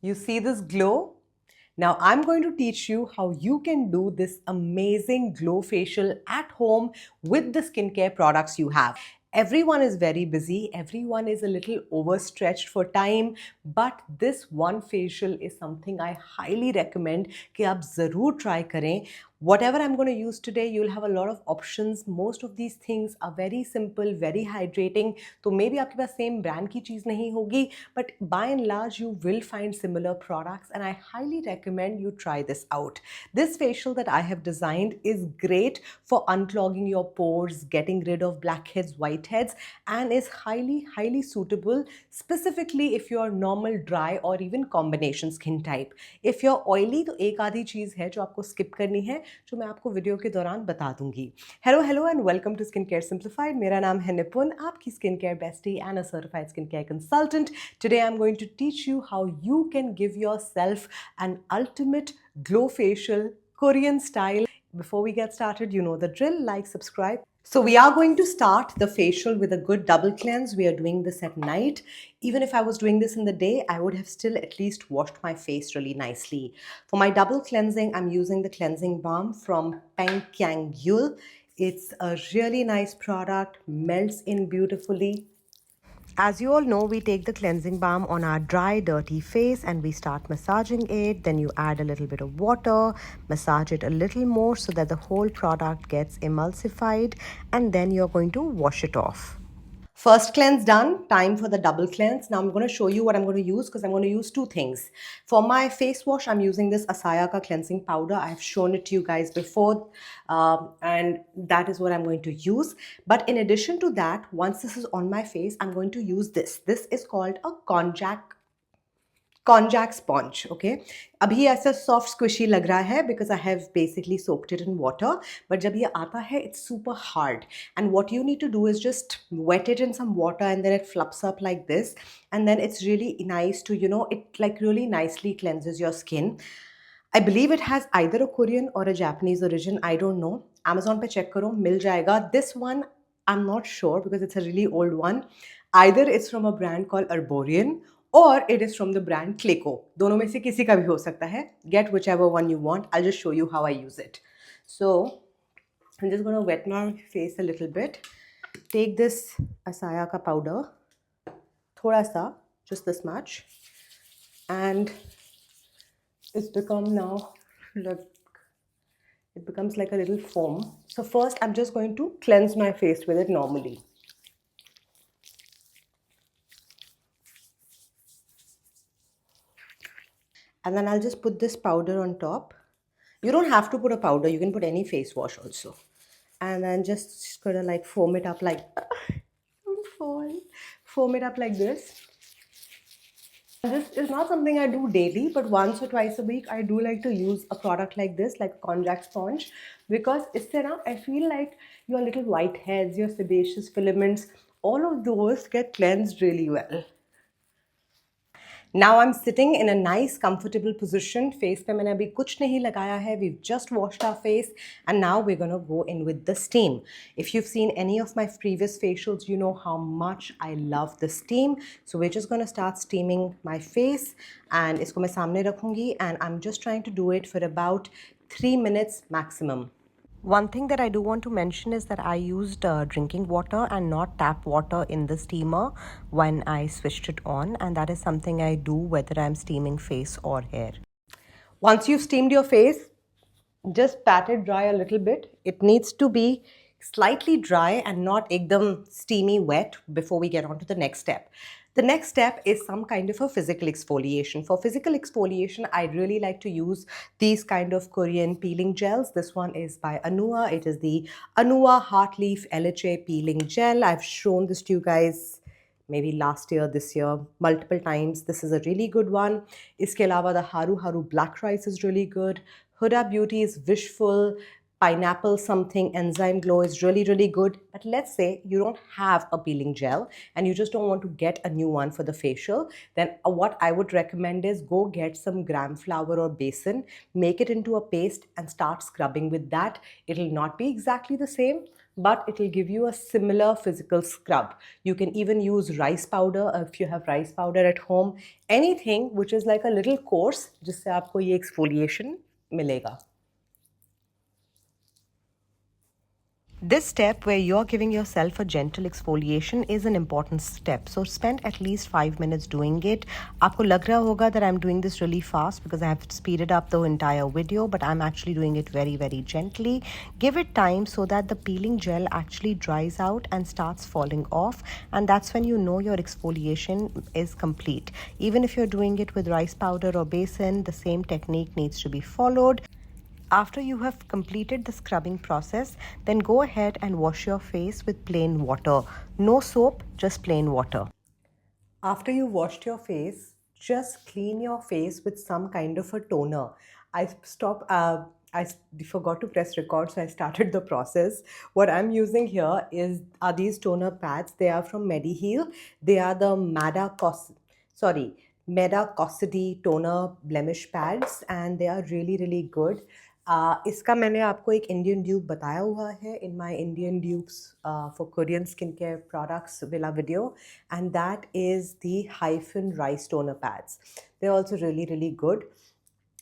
You see this glow? Now I'm going to teach you how you can do this amazing glow facial at home with the skincare products you have. Everyone is very busy, everyone is a little overstretched for time, but this one facial is something I highly recommend कि आप ज़रूर try करें. Whatever I'm going to use today, you'll have a lot of options. Most of these things are very simple, very hydrating. तो maybe आपके पास same brand की चीज़ नहीं होगी, but by and large you will find similar products, and I highly recommend you try this out. This facial that I have designed is great for unclogging your pores, getting rid of blackheads, whiteheads, and is highly suitable specifically if you're normal, dry or even combination skin type. If you're oily, तो एक आधी चीज़ है जो आपको skip करनी है, जो मैं आपको वीडियो के दौरान बता दूंगी. Hello and welcome to skin care simplified. मेरा नाम है निपुन, आपकी skin care bestie and a certified skin care consultant. Today I am going to teach you how you can give yourself an ultimate glow facial Korean style. Before we get started, you know the drill. Like, subscribe. So we are going to start the facial with a good double cleanse. We are doing this at night. Even if I was doing this in the day, I would have still at least washed my face really nicely. For my double cleansing, I'm using the cleansing balm from Yul. It's a really nice product, melts in beautifully. As you all know, we take the cleansing balm on our dry, dirty face and we start massaging it. Then you add a little bit of water, massage it a little more so that the whole product gets emulsified, and then you're going to wash it off. First cleanse done, time for the double cleanse. Now I'm going to show you what I'm going to use, because I'm going to use two things. For my face wash, I'm using this Asayaka cleansing powder. I've shown it to you guys before, and that is what I'm going to use. But in addition to that, once this is on my face, I'm going to use this. This is called a konjac sponge. Okay, अभी ऐसा soft squishy लग रहा है because I have basically soaked it in water, but जब ये आता है it's super hard, and what you need to do is just wet it in some water and then it fluffs up like this, and then it's really nice to, you know, it like really nicely cleanses your skin. I believe it has either a Korean or a Japanese origin. I don't know. Amazon पे check करो, मिल जाएगा. This one I'm not sure because it's a really old one. Either it's from a brand called Arborian or it is from the brand Clayco. दोनों में से किसी का भी हो सकता है. Get whichever one you want. I'll just show you how I use it. So I'm just going to wet my face a little bit. Take this Asayaka powder, थोड़ा सा, just this much, and it's become now, look, it becomes like a little foam. So first I'm just going to cleanse my face with it normally. And then I'll just put this powder on top. You don't have to put a powder, you can put any face wash also. And then just gonna like foam it up like, don't fall. Foam it up like this. This is not something I do daily, but once or twice a week I do like to use a product like this, like konjac sponge, because इससे ना I feel like your little whiteheads, your sebaceous filaments, all of those get cleansed really well. Now I'm sitting in a nice comfortable position. Face पे मैंने अभी कुछ नहीं लगाया है. We've just washed our face and now we're gonna go in with the steam. If you've seen any of my previous facials, you know how much I love the steam. So we're just gonna start steaming my face, and इसको मैं सामने रखूँगी, and I'm just trying to do it for about 3 minutes maximum. One thing that I do want to mention is that I used drinking water and not tap water in the steamer when I switched it on, and that is something I do whether I'm steaming face or hair. Once you've steamed your face, just pat it dry a little bit. It needs to be slightly dry and not ekdam steamy wet before we get on to the next step. The next step is some kind of a physical exfoliation. For physical exfoliation, I really like to use these kind of Korean peeling gels. This one is by Anua. It is the Anua Heartleaf LHA peeling gel. I've shown this to you guys maybe last year, this year, multiple times. This is a really good one. Iske alawa, the Haru Haru Black Rice is really good. Huda Beauty's Wishful Pineapple something enzyme glow is really good. But let's say you don't have a peeling gel and you just don't want to get a new one for the facial, then what I would recommend is go get some gram flour or besan, make it into a paste and start scrubbing with that. It'll not be exactly the same, but it will give you a similar physical scrub. You can even use rice powder if you have rice powder at home. Anything which is like a little coarse, जिससे आपको ये exfoliation मिलेगा. This step where you're giving yourself a gentle exfoliation is an important step. So spend at least 5 minutes doing it. आपको लग रहा होगा that I'm doing this really fast because I have speeded up the entire video, but I'm actually doing it very, very gently. Give it time so that the peeling gel actually dries out and starts falling off. And that's when you know your exfoliation is complete. Even if you're doing it with rice powder or basin, the same technique needs to be followed. After you have completed the scrubbing process, then go ahead and wash your face with plain water. No soap, just plain water. After you washed your face, just clean your face with some kind of a toner. I forgot to press record, so I started the process. What I'm using here are these toner pads. They are from Mediheal. They are the Medacosity toner blemish pads, and they are really, really good. इसका मैंने आपको एक Indian dupe बताया हुआ है in my Indian dupes for Korean skincare products villa video, and that is the hyphen rice toner pads. They're also really, really good.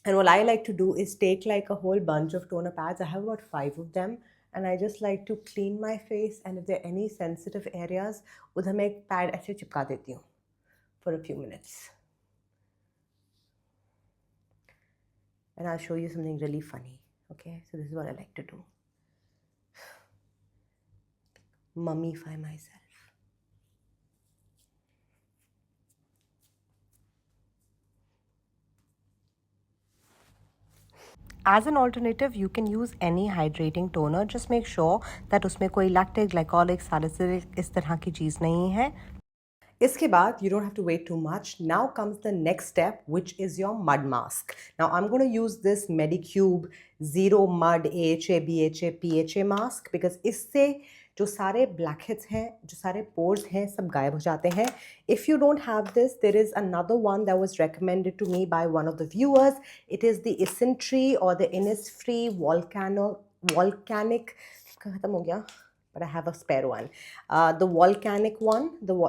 And what I like to do is take like a whole bunch of toner pads. I have about 5 of them, and I just like to clean my face, and if there are any sensitive areas, उधर मैं एक pad ऐसे चिपका देती हूँ for a few minutes. And I'll show you something really funny. Okay, so this is what I like to do. Mummify myself. As an alternative, you can use any hydrating toner. Just make sure that उसमें कोई lactic, glycolic, salicylic इस तरह की चीज़ नहीं है. इसके बाद, you don't have to wait too much. Now comes the next step, which is your mud mask. Now I'm going to use this Medicube Zero Mud AHA BHA PHA mask because इससे जो सारे blackheads हैं, जो सारे pores हैं, सब गायब हो जाते हैं. If you don't have this, there is another one that was recommended to me by one of the viewers. It is the Isentry or the Innisfree volcanic. खत्म हो गया. But I have a spare one. The volcanic one,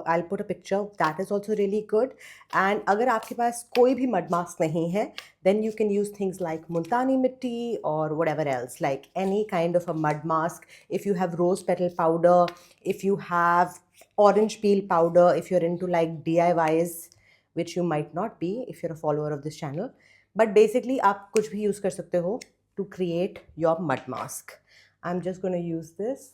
I'll put a picture. That is also really good. And अगर आपके पास कोई भी mud mask नहीं है, then you can use things like multani mitti or whatever else, like any kind of a mud mask. If you have rose petal powder, if you have orange peel powder, if you're into like DIYs, which you might not be if you're a follower of this channel. But basically, आप कुछ भी use कर सकते हो to create your mud mask. I'm just going to use this.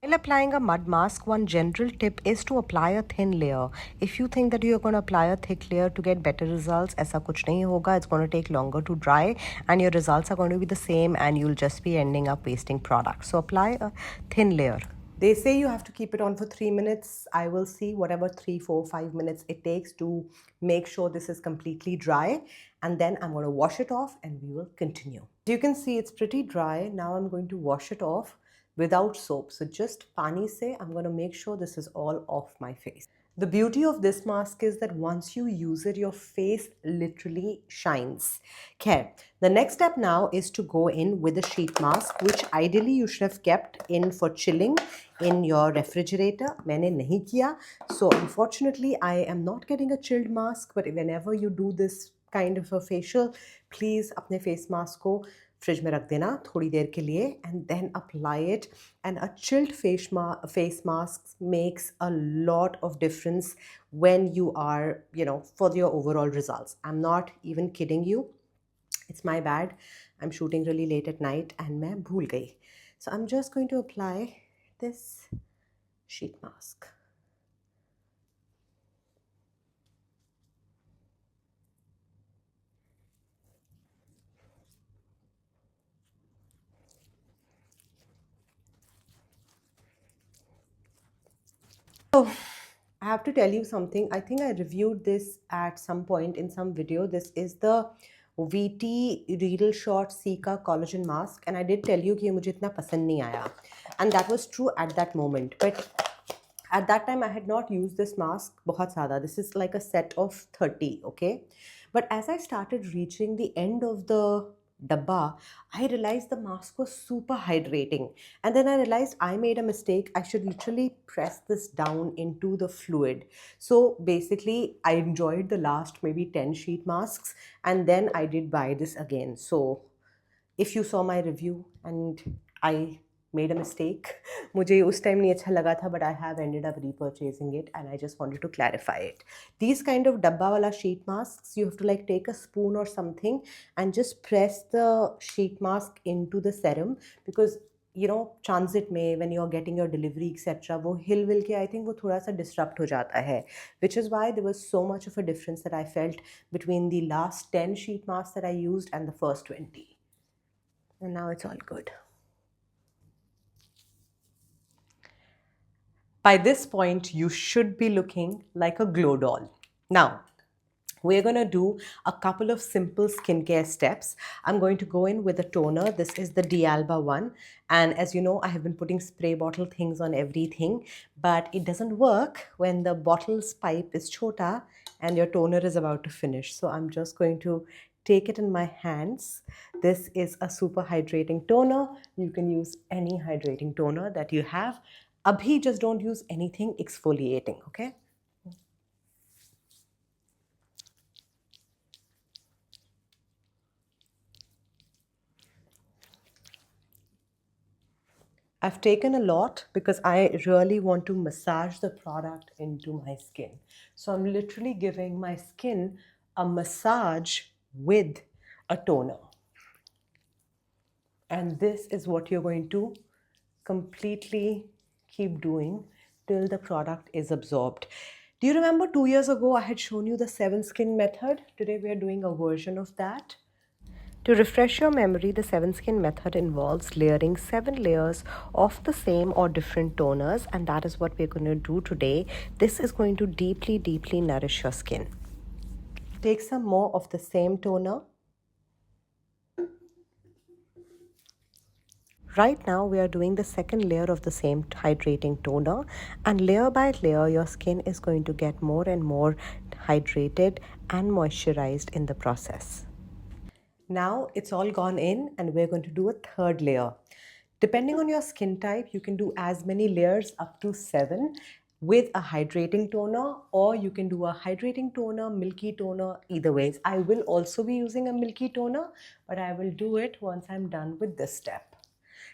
While applying a mud mask, one general tip is to apply a thin layer. If you think that you're going to apply a thick layer to get better results, ऐसा कुछ नहीं होगा. It's going to take longer to dry and your results are going to be the same and you'll just be ending up wasting product. So apply a thin layer. They say you have to keep it on for 3 minutes. I will see whatever 3, 4, 5 minutes it takes to make sure this is completely dry. And then I'm going to wash it off and we will continue. You can see it's pretty dry. Now I'm going to wash it off without soap. So just pani se, I'm going to make sure this is all off my face. The beauty of this mask is that once you use it, your face literally shines. Okay, the next step now is to go in with a sheet mask, which ideally you should have kept in for chilling in your refrigerator. मैंने नहीं किया. So unfortunately, I am not getting a chilled mask, but whenever you do this kind of a facial, please अपने face mask को fridge में रख देना थोड़ी देर के लिए and then apply it. And a chilled face mask makes a lot of difference when you are, for your overall results. I'm not even kidding you. It's my bad. I'm shooting really late at night and मैं भूल गई. So I'm just going to apply this sheet mask. So I have to tell you something. I think I reviewed this at some point in some video. This is the VT Real Short Sika Collagen Mask. And I did tell you कि ये मुझे इतना पसंद नहीं आया. And that was true at that moment. But at that time, I had not used this mask बहुत ज़्यादा. This is like a set of 30, okay? But as I started reaching the end of the dabba, I realized the mask was super hydrating. And then I realized I made a mistake. I should literally press this down into the fluid. So basically, I enjoyed the last maybe 10 sheet masks, and then I did buy this again. So if you saw my review and I made a mistake, मुझे उस time नहीं अच्छा लगा था, but I have ended up repurchasing it and I just wanted to clarify it. These kind of dabba wala sheet masks, you have to like take a spoon or something and just press the sheet mask into the serum, because transit में when you're getting your delivery etc. वो हिल will के I think वो थोड़ा सा disrupt हो जाता है, which is why there was so much of a difference that I felt between the last 10 sheet masks that I used and the first 20. And now it's all good. By this point, you should be looking like a glow doll. Now, we're going to do a couple of simple skincare steps. I'm going to go in with a toner. This is the D'Alba one. And as you know, I have been putting spray bottle things on everything, but it doesn't work when the bottle's pipe is chota and your toner is about to finish. So I'm just going to take it in my hands. This is a super hydrating toner. You can use any hydrating toner that you have. Abhi, just don't use anything exfoliating, okay? I've taken a lot because I really want to massage the product into my skin. So I'm literally giving my skin a massage with a toner. And this is what you're going to completely keep doing till the product is absorbed. Do you remember 2 years ago I had shown you the 7 skin method? Today we are doing a version of that. To refresh your memory, the 7 skin method involves layering 7 layers of the same or different toners, and that is what we're going to do today. This is going to deeply, deeply nourish your skin. Take some more of the same toner. Right now, we are doing the second layer of the same hydrating toner, and layer by layer, your skin is going to get more and more hydrated and moisturized in the process. Now it's all gone in, and we're going to do a third layer. Depending on your skin type, you can do as many layers up to 7 with a hydrating toner, or you can do a hydrating toner, milky toner, either ways. I will also be using a milky toner, but I will do it once I'm done with this step.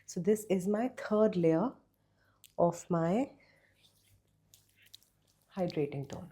So this is my third layer of my hydrating toner.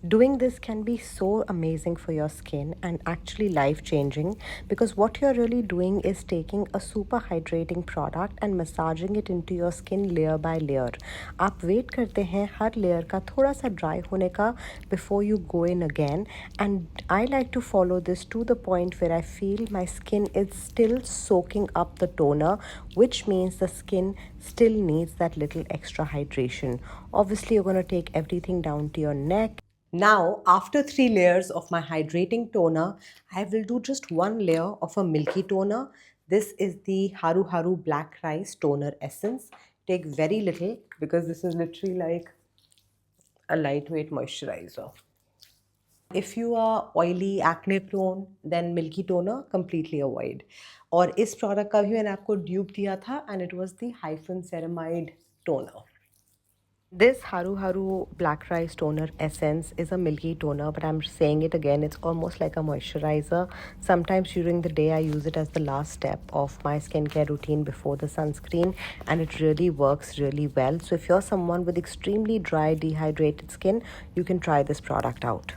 Doing this can be so amazing for your skin and actually life-changing, because what you're really doing is taking a super hydrating product and massaging it into your skin layer by layer. आप wait करते हैं हर layer का थोड़ा सा dry होने का before you go in again, and I like to follow this to the point where I feel my skin is still soaking up the toner, which means the skin still needs that little extra hydration. Obviously, you're going to take everything down to your neck. Now, after 3 layers of my hydrating toner, I will do just 1 layer of a milky toner. This is the Haru Haru Black Rice Toner Essence. Take very little because this is literally like a lightweight moisturizer. If you are oily, acne prone, then milky toner completely avoid. और इस product का भी मैंने आपको dupe दिया था, and it was the Hyphen Ceramide Toner. This Haru Haru Black Rice Toner Essence is a milky toner, but I'm saying it again, it's almost like a moisturizer. Sometimes during the day I use it as the last step of my skincare routine before the sunscreen, and it really works really well. So if you're someone with extremely dry, dehydrated skin, you can try this product out.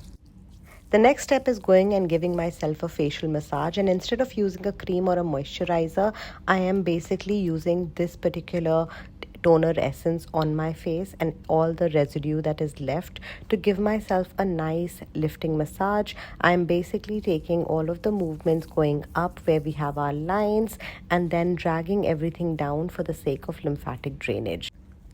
The next step is going and giving myself a facial massage, and instead of using a cream or a moisturizer, I am basically using this particular toner essence on my face and all the residue that is left to give myself a nice lifting massage. I'm basically taking all of the movements going up where we have our lines and then dragging everything down for the sake of lymphatic drainage.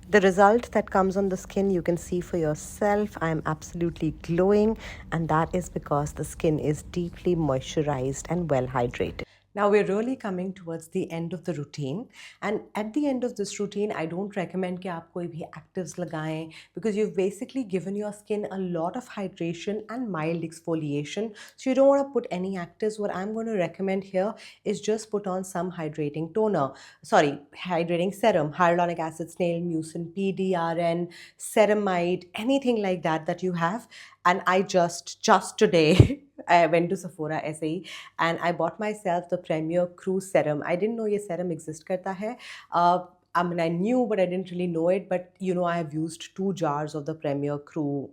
The result that comes on the skin, you can see for yourself. I am absolutely glowing, and that is because the skin is deeply moisturized and well hydrated. Now we're really coming towards the end of the routine, and at the end of this routine I don't recommend कि आप कोई भी actives लगाएं, because you've basically given your skin a lot of hydration and mild exfoliation, so you don't want to put any actives. What I'm going to recommend here is just put on some hydrating toner, sorry, hydrating serum, hyaluronic acid, snail mucin, PDRN, ceramide, anything like that you have. And I just today I went to Sephora SAE and I bought myself the Premier Crew Serum. I didn't know ये serum exist करता है. I mean, I knew, but I didn't really know it. But you know, I have used 2 jars of the Premier Crew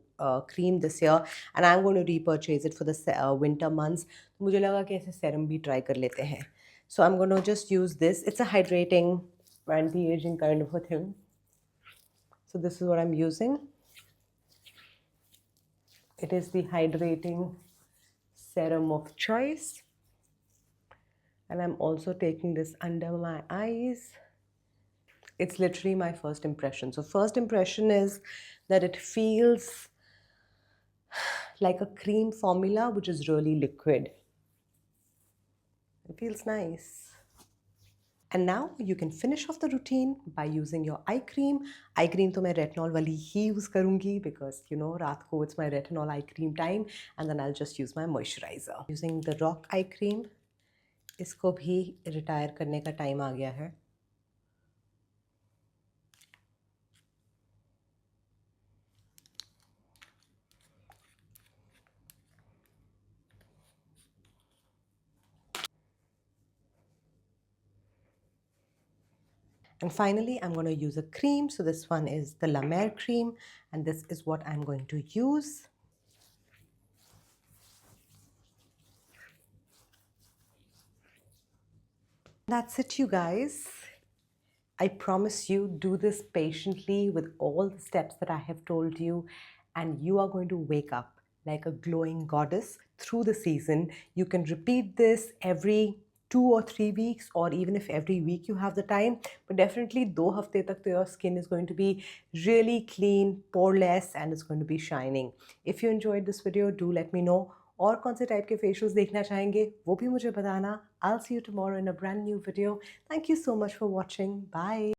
cream this year, and I'm going to repurchase it for the winter months. मुझे लगा कि ऐसे serum भी try कर लेते हैं. So I'm going to just use this. It's a hydrating, anti-aging kind of a thing. So this is what I'm using. It is the hydrating serum of choice. And I'm also taking this under my eyes. It's literally my first impression. So first impression is that it feels like a cream formula, which is really liquid. It feels nice. And now you can finish off the routine by using your eye cream. Eye cream to मैं retinol वाली ही use करूँगी because you know रात को it's my retinol eye cream time, and then I'll just use my moisturizer. Using the Rock eye cream. इसको भी retire करने का time आ गया है. And finally, I'm going to use a cream. So this one is the La Mer cream, and this is what I'm going to use. That's it, you guys. I promise you, do this patiently with all the steps that I have told you, and you are going to wake up like a glowing goddess through the season. You can repeat this every 2 or 3 weeks, or even if every week you have the time, but definitely 2 हफ्ते तक तो your skin is going to be really clean, poreless, and it's going to be shining. If you enjoyed this video, do let me know. और कौन से type के facials देखना चाहेंगे वो भी मुझे बताना. I'll see you tomorrow in a brand new video. Thank you so much for watching. Bye.